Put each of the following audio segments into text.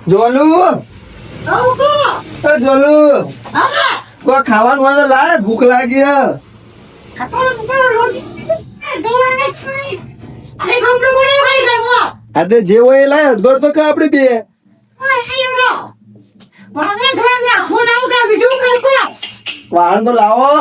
જોલુ જોલુ કોઈ ખાવાનું હોય તો લાય, ભૂખ લાગી હે. આજે જે હોય એ લાય, અડધો અડધો ખા આપડે બે. વાળ તો લાવો.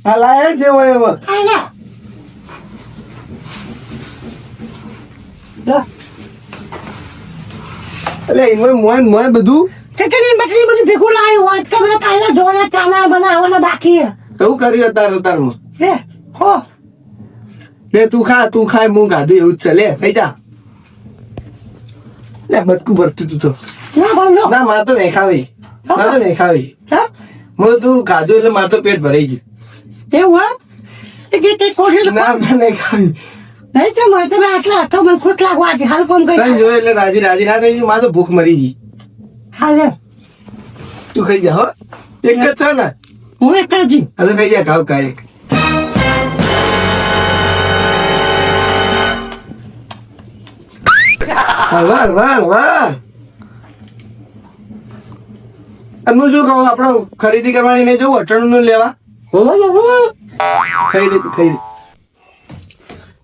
હા લાય જે હોય હવે. એટલે એમાં મોય મોય બધું ચટણી બટલી બધું ભેગું લાવ્યું હોય કે બધા કાલના જોવાના ચાના બનાવવાના બાકી એવું કર્યું અતારમાં. હે હો લે તું ખા હું ગાધું એવું જ છે. લે ખાઈ જા. લે બટકું ભરતું તું તો. ના મારે તો નહીં ખાવી. હું તું ખાધું એટલે મારે તો પેટ ભરાઈ ગયું. એવું હે કે તે કોશિશ ના મને નહીં ખાવી. નહીં તો મને તમે આટલા હતો મને ખોટ લાગવા છે હાલ કોમ તને કરી જોયું એટલે રાજી ના થઈ ગયું. મારે તો ભૂખ મરી ગઈ. હાલ તું ખાઈ જા હો. એક જ છે ને? હું એક જ હા તો ખાઈ જા. ખાવ કા એક. વાહ અને હું શું કહું, આપણે ખરીદી કરવાની નહીં જવું, અઠાણું નું લેવા. ખાઈ લે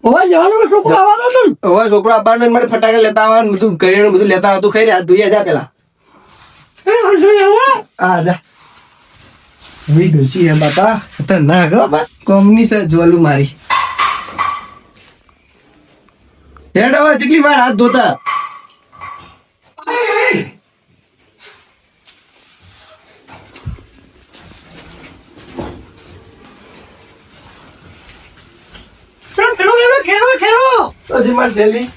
હવે છોકરો આપણને મારે ફટાકડા લેતા આવવાનું બધું કરિયાણું બધું લેતા આવતું. ખાઈ રે હાથ ધોઈ જા પેલા. હા જા ડોસી એમ બાપા ખતરનાક કોમની છે જોલું મારી. હેડ હવે કેટલી વાર હાથ ધોતા. હજી મારી થેલી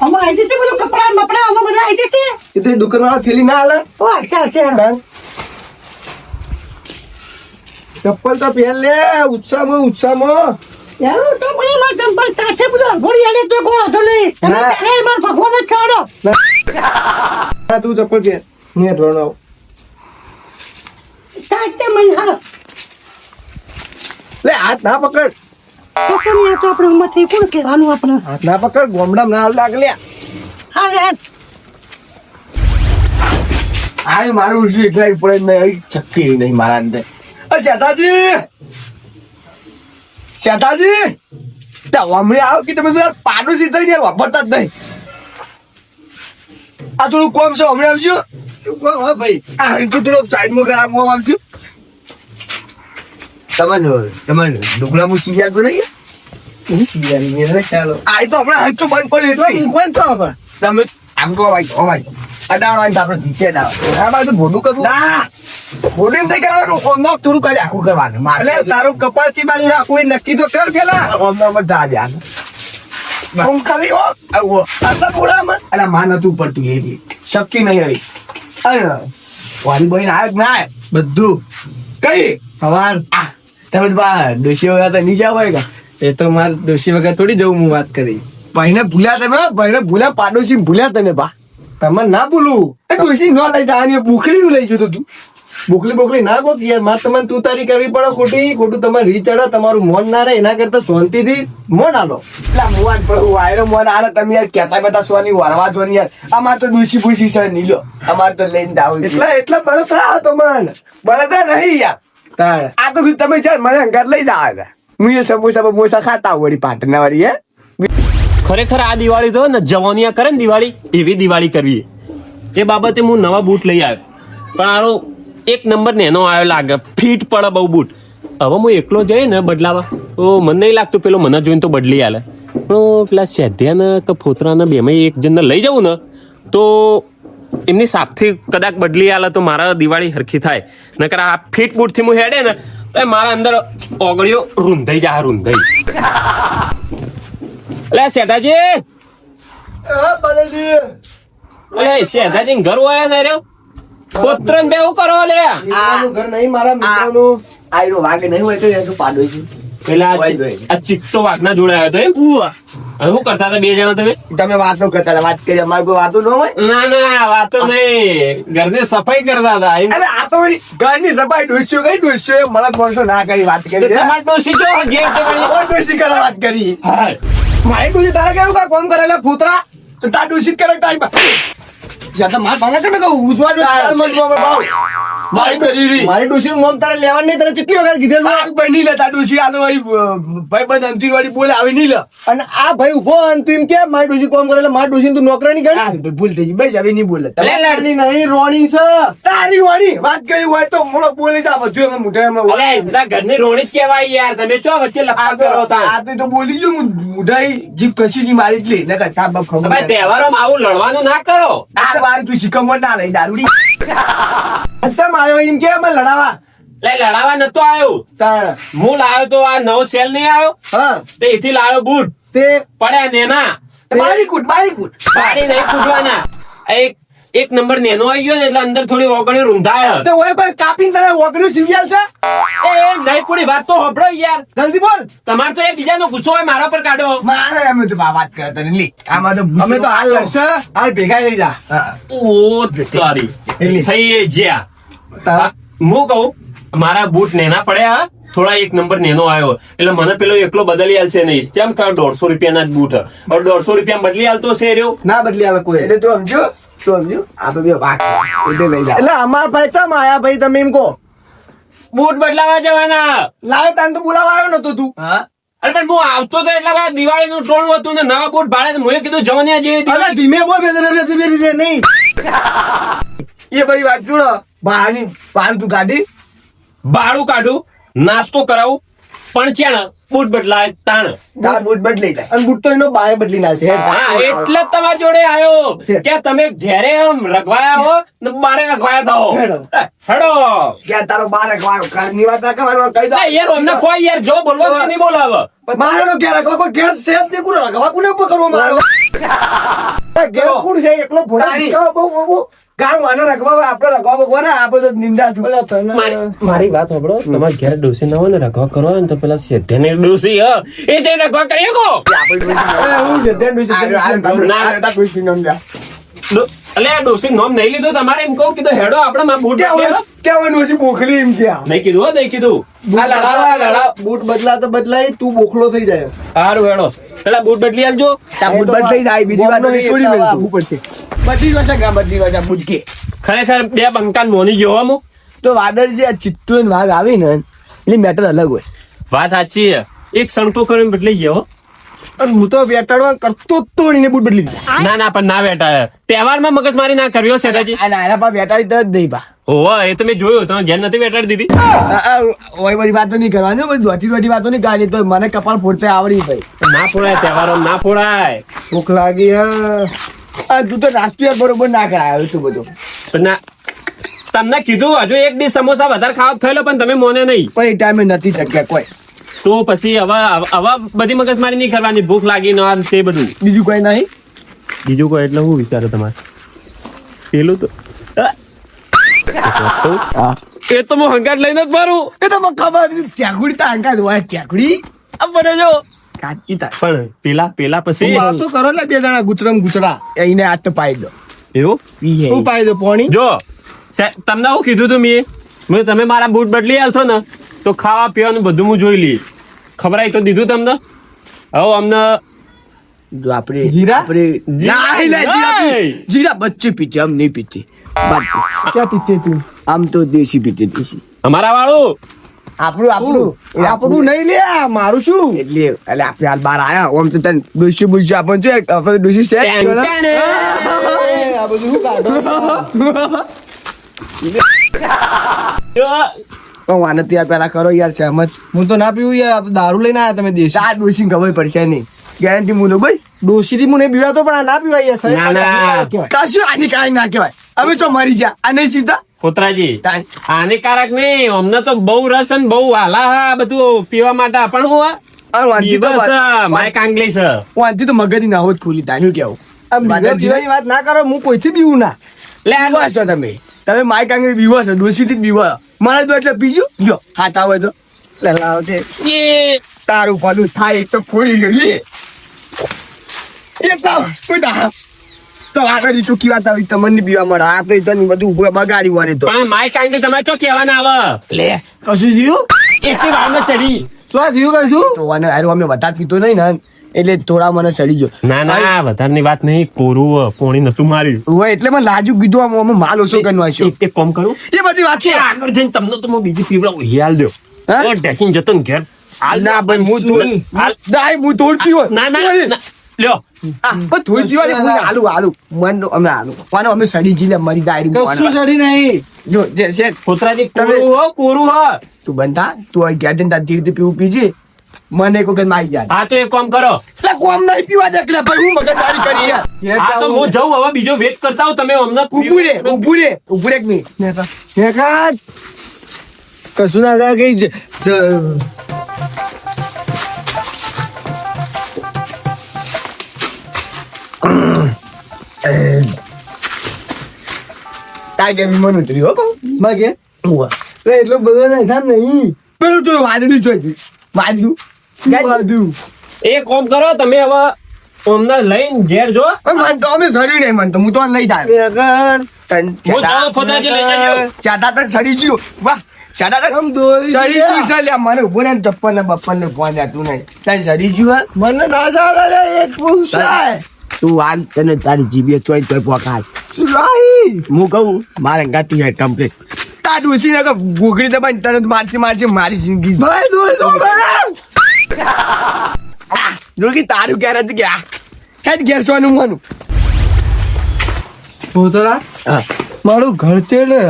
આમાં આવી જશે બધું કપડા મપડા આમાં બધા આવી જશે. એ તો દુકાન વાળા થેલી ના હાલે. ઓ અચ્છા ચપ્પલ તો પહેર લે. ઉત્સાહમાં યાર તો મને માર ચંપલ ચાચે બધું ઘોડી આલે તો કોઈ હતો નહીં. ના. તમે માર ભગવાન જ છોડો. હા તું ચપ્પલ પહેર. હું ધોરણ ચાચે મને હા લે હાથ ના પકડ. તો કેમ યાર તો આપણે ઉંમરથી કોણ કહેવાનું આપણે હાથ ના પકડ. ગોમડા ના લાગ લે. હા રે આ મારું શું એકલા પડે નહીં. શક્તિ નહીં મારા અંદર. શેતાજી હમણાં આવો કે તમે પાડોશી થઈને વાપરતા જ નહીં. આ થોડું કોમ છે હમણાં આવજો. શું કોમ હા ભાઈ? આ થોડું સાઈડમાં ખરાબ કોમ આવજો. તમને ડુગલામાં ચીજાર તો નહીં. હું ચીજારી મેં ખ્યાલો. આ તો હમણાં હજુ બંધ પડે એટલે બંધ થવા પર તમે આમ કહો ભાઈ અડાવવાનું આપણે જીતે ડાવ. આ બાજુ ભોડું કરવું ના. ભોડું એમ થઈ કરવાનું. ઓમનો થોડું કરી આખું કરવાનું. મારે તારું કપાળ થી બાજુ રાખવું એ નક્કી તો કર પેલા. ઓમનો જા ધ્યાન ખાલી આટલા બોલામાં અલા માન હતું પડતું એ શક્તિ નહીં આવી. અરે વારી બોઈ ના ના બધું કઈ હવાર તમે ડોશી વગર તો નહીં જાવ હોય. એ તો મારે ડોશી વગર થોડી જવું. હું વાત કરી ભાઈને ભૂલ્યા તમે. ભાઈને ભૂલ્યા પાડોશી ભૂલ્યા તમે બા. તમે ના ભૂલું. ડોશી ન લઈ જવાની બોખલી નું લઈ જતો તું. બોખલી ના કહો યાર. મારે તમારે તું તારી કરવી પડે ખોટું તમારે રીચડે. તમારું મોન ના રહે એના કરતા શાંતિથી મોન આલો. એટલે મોન વાયરો મોન આલે તમે યાર કેતા બેટા સોની વરવા જોની યાર. અમારે તો ડોશી પૂછી છે નીલો. અમારે તો લઈને જાવ એટલે બળતરા તમારે બળતરા નહીં યાર. આ તો તમે છે મને અંગાત લઈ જાવ. હું એ સમોસા બમોસા ખાતા વળી પાટના વાળી. હે ખરેખર આ દિવાળી તો ને જવાનિયા કરે ને દિવાળી એવી દિવાળી કરવી. એ બાબતે હું નવા બૂટ લઈ આવ્યો પણ આનો એક નંબર ને એનો આવ્યો લાગે. ફીટ પડે બહુ બૂટ. હવે હું એકલો જઈ ને બદલાવા તો મને નહીં લાગતું પેલો મને જોઈને તો બદલી આલે. પણ પેલા સેધ્યાને કે ફોતરાને બેમાં એક જણને લઈ જવું ને તો એમની સાપથી કદાચ બદલી આલે તો મારા દિવાળી હરખી થાય. નકર આ ફીટ બૂટથી હું હેડે ને તો મારા અંદર ઓગળીઓ રૂંધાઈ જા રૂંધાઈ. અલે સેધાજી સેધાજી ઘર હોય ને રહ્યો પુત્ર ને બેવું કરો લે. ઘર નહીં મારા મિત્રનું. આયરો વાગે નહીં હોય તો પાડોશી પેલા આ ચિત્તો વાઘના જોડે આવ્યો તો એમ. શું કરતા હતા બે જણા તમે વાતો કરતા હતા. વાત કરી અમારે કોઈ વાતો ન હોય. ના વાતો નહીં ઘરની સફાઈ કરતા હતા. અરે આ તો ઘરની સફાઈ ડોસ્યો કઈ ડોસ્યો એ મને માણસો ના કરી વાત કરી. તમારે ડોશી જો ઘેર તો ડોસી કરવા વાત કરી. હા મારી ડોશી તારા કેવું કા કોમ કરેલા ફોતરા તો તાર ડોશી કરે ટાઈમ જ્યાં તો માર ભાવના તમે કહું ઉજવા મારી કરી મારી ડોશીનું નામ તારે લેવાનું નહીં, તને કેટલી વખત કીધેલું? ભાઈ નહીં લે તાર ડોશી આનો ભાઈ બંધ અંતિર વાળી બોલે આવે નહીં લે અને આ ભાઈ ઉભો અને તું એમ કે મારી ડોશી કોમ કરે એટલે મારી ડોશીને તું નોકરાની ગણ? ભાઈ ભૂલ થઈ ગઈ ભાઈ હવે નહીં બોલે લાડની નહીં, રોણી છે. તારી વાળી વાત કરી હોય તો મોડો બોલી જા બધું અમે મોઢા એમાં અલે એમના ઘરની રોણી જ કહેવાય યાર, તમે ચો વચ્ચે લફા કરો તા. આ તો બોલી ગયો હું મોઢાઈ જીભ કશી જી મારી જ લે નકર તા બાપ ખબર ભાઈ તહેવારોમાં આવું લડવાનું ના કરો. આ વાર તું શીખવવા ના લઈ દારૂડી અત્યારે આવ્યો એમ કે અમે લડાવા. લે લડાવા નતો આવ્યો, તાણ. હું લાવ્યો તો આ નવો સેલ નહીં આવ્યો હા તે એથી લાવ્યો બૂટ તે પડ્યા નેના, બારી કૂટ પાડી નહીં ફૂટવાના. એક નંબર નેનો આવી ગયો ને એટલે અંદર થોડી ઓગળી રૂંધાય. તે ઓય કોઈ કાપીને તને ઓગળ્યું સીવ્યાલ છે? એ નહીં પૂરી વાત તો હોભળો યાર. જલ્દી બોલ. તમારે તો એ બીજાનો ગુસ્સો હોય મારા પર કાઢો. મારે અમે તો વાત કરતા ને લે આમાં તો અમે તો હાલ લડશે, હાલ ભેગા થઈ જા. ઓ તારી થઈ જ્યાં તાર- હું કહું મારા બૂટ નેના પડ્યા, થોડા એક નંબર નેનો આવ્યો એટલે મને પેલો એકલો બદલી આલશે નહીં. કેમ કર 150 રૂપિયાના જ બૂટ હવે 150 રૂપિયા બદલી આલતો છે રહ્યો. ના બદલી આલે કોઈ. એટલે તું સમજો આપણે બે વાત છે એટલે લઈ જા એટલે અમાર ભાઈ ચમ આયા ભાઈ તમે એમ કહો? બૂટ બદલાવા જવાના. લાવે તને તો બોલાવા આવ્યો નતો તું. હા અરે પણ હું આવતો તો એટલા બધા દિવાળીનું ટોણું હતું ને નવા બૂટ ભાડે મેં કીધું જવાનિયા જેવી અરે દિવાળી. ધીમે બોલ બે નહીં. એ બધી વાત જોડો બહારની પાન તું કાઢી ભાડું કાઢું, નાસ્તો કરાવું, પણ ચાણ બૂટ બદલાય તાણ. તાર બૂટ બદલાઈ જાય અને બુટ તો એનો બાય બદલી ના છે. હા એટલે જ તમારી જોડે આવ્યો કે તમે ઘેરે આમ રખવાયા હો ને બારે રખવાયા થાઓ. હેડો. હેડો ક્યાં તારો બાર રખવાનો ઘરની વાત ના કરવાનો કહી દો એ યાર અમને કોઈ યાર જો બોલવા તો નહીં બોલાવે. મારો ઘેર રખવા કોઈ ઘેર સેફ નહીં કુનો રખવા કોને ઉપર કરવો મારો ઘેર કોણ છે એકલો ભોળા તારી. બહુ ગામ વાને રખવા આપણે રખવા ભગવાન આપણે તો નિંદા છું મારી વાત સાંભળો, તમારે ઘેર ડોસી ના હોય ને રખવા કરો ને તો પેલા સેધ્યાને ડોસી એ જઈને રખવા કરી શકો. અલે આ ડોસી નોમ નહીં લીધું તમારે એમ કહું કીધું હેડો આપણે માં બૂટ બદલાવો. કેવાનું છે બોખલી એમ ક્યાં નહીં કીધું હો નહીં કીધું. આ લડાવા. બૂટ બદલા તો બદલાય, તું બોખલો થઈ જાય. સારું હેડો પેલા બૂટ બદલી આલજો. બૂટ બદલાઈ જાય બીજી વાત બોમ્બનો છોડી એક મેલતું પડશે બદલી વાસા ગા બદલી વાસા બૂટ કે ખરેખર બે બંકાન મોની ગયો અમુક. તો વાદળ જે આ ચિત્તો ને વાઘ આવે ને એટલે મેટર અલગ હોય વાત સાચી છે. એક સણકો કરીને બદલી ગયો હો. અને હું તો વેટાડવા કરતો જ તો એને બૂટ બદલી દીધા. ના ના પણ ના બેટા તહેવારમાં મગજમારી ના કરવી હો સેદાજી. આ નાના પા વેટાડી તરત દઈ પા ઓહો એ તો મેં જોયું, તમે ઘેર નથી બેટાડી દીધી. ઓય બધી વાતો નહીં કરવાની બધી દોઢી વાતો નહીં કરવાની તો મને કપાળ ફોડતે આવડી ભાઈ ના ફોડાય તહેવારો ના ફોડાય. ભૂખ લાગી હા. આ તું તો રાષ્ટ્રીય બરોબર ના કરાયો તું બધું પણ ના તમને કીધું હજુ એક દી સમોસા વધારે ખાવા ખાઈ લો પણ તમે મોને નહીં. પણ એ ટાઈમે નથી શક્યા કોઈ તો પછી હવે બધી મગજમારી નહીં કરવાની. ભૂખ લાગી ન આમ તે બધું બીજું કોઈ નહીં બીજું કોઈ એટલે હું વિચારો તમારે પેલું તો એ તો હું હંગાટ લઈને જ મારું. એ તો મને ખબર ત્યાંકુડી તો આંકા હોય ત્યાંકુડી આ બને જો કાચી તા પણ પેલા પછી વાતો કરો ને બે જણા ગુચરમ ગુચરા. એને આજ તો પાઈ દો એવું શું પાઈ દો પોણી? જો તમને હું કીધું તું મેં તમે મારા બૂટ બદલી આલશો ને તો ખાવા પીવાનું બધું હું જોઈ લઈએ. ખબરાઈ તો દીધું તમને. હવે અમને આપણે જીરા? આપણે ના, લે, જીરા ઓય! જીરા બચ્ચે પીતે આમ નહીં પીતી ક્યાં પીતે તું? આમ તો દેશી પીતે દેશી અમારા વાળું આપણું આપણું નહીં લે આ મારું શું? એટલે આપણે હાલ બહાર આયા આમ તો તને ડોસી બુસી આપણને છે આપણે ડોસી છે આ બધું શું કાઢો? પણ વાને તો યાર પેલા કરો યાર સહમત હું તો ના પીવું યાર, આ તો દારૂ લઈને આયા તમે દેશી. આ ડોસી ખબર પડશે નહીં ગેરંટી મુનો ભાઈ ડોશીથી હું નહીં પીવાતો પણ આ ના પીવાય યાર. સાહેબ, ના, ના. હાનિકારક કહેવાય. કશું હાનિકારક ના કહેવાય અમે તો મરી ગયા આ નહીં સીધા પોતરાજી તાન. હાનિકારક નહીં, અમને તો બહુ રસ અને બહુ વાલા હા બધું પીવા માટે. પણ હું આ વાંધી તો માય કાંગલી છે. વાંધી તો મગજની ના હોત ખુલી તાનું કેવું આ બીવા પીવાની વાત ના કરો, હું કોઈથી પીવું ના. લે આ બીવા છો તમે માય કાંગરી બીવા છો ડોસી થી જ બીવા મારે તો એટલે બીજું જો હાથ આવે તો લે લાવ છે એ તારું ભલું થાય એક તો ફોડી ગયું લે એ તો કોઈ દા તો આગળ ચૂકી વાત આવી તમને બીવા મળે આ તો તને બધું બગાડી વાળી તો પણ માય કાંગલી તમારે ચો કહેવાના આવે લે કશું થયું? એટલી વારમાં ચડી શું થયું કશું? તો વાને અરે અમે વધારે પીતો નહીં ને એટલે થોડા મને સડી ગયો. ના ના વધારની વાત નહીં, કોરું પોણી નતું માર્યું. હોય એટલે મને લાજુ કીધું આમ અમે માલ ઓછો કરી નાખ્યો. એક કામ કરું, એ બધી વાત છે. આગળ જઈને તમને તો હું બીજી પીવડાવું, હિયાલ દો. હા? તો ઢેકીને જતો ને ઘેર. હાલ ના ભાઈ હું થોડ હાલ. હું થોડ પીવો. ના ના ના. લ્યો પણ થોડી પીવાની હું આલુ મન અમે આલુ પાનો અમે સડી જીલે મરી ડાયરી કશું ચડી નહીં. જો જે છે ખોતરાજી તમે- કોરું હ. તું બનતા તું આ ગયા તાર ધીરે પીવું પીજે મને એક વખત મારી જાય. હા તો એક કામ કરો, એટલે કોમ નહીં પીવા દે એટલે ભાઈ હું મગજમારી કરી યાર. હા તો હું જાઉં હવે, બીજો વેટ કરતા હો તમે અમને. ઊભું રે એક મિનિટ. એકાદ કશું ના થાય કઈ ટાઈગર વિમાન ઉતર્યું હો કહું. માગે ઉવા. એટલો બધો નહીં થામ નહીં. પેલું તો વાદળું જોઈ વાદળું બધું એક કામ કરો તમે હવે અમને લઈને ઘેર જો. મન તો અમે સડ્યું નહીં મન તો હું તો લઈ જાય એકાદ હું જાઉં ખોતરાજી લઈ જજો. ચાટા તક સડી ગયું વાહ ચાટા તક આમ દોરી સડી ગયું છે લ્યા મને ઉભો ને ચપ્પલ ને બપ્પલ ને ફોન જાતું નહીં તારી સડી ગયું હે? મને ના જાડે એક પૂછાય તું આ તને તારી જીબીએ ચોઈ ચોઈ પોકાય રાઈ હું કહું મારે ગાતું છે કમ્પ્લીટ તા ડોસી ને ગોગડી દબાઈ તરત મારશે મારી જિંદગી ભાઈ દોરી તો બરાબર જોગી તારું ઘેર હતું કે હેડ ઘેર સોનું માનું પોતરા હા મારું ઘર છે ને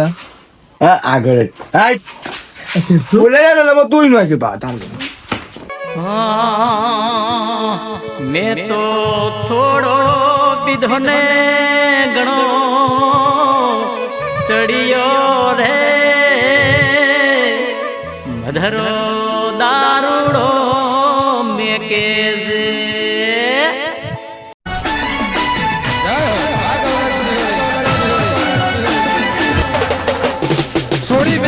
હા આગળ હા બોલે ને લમો તું નો છે બા તારું મેં તો થોડો પીધો ને ઘણો ચડિયો રે મધરો દારૂડો મેં કે સોરી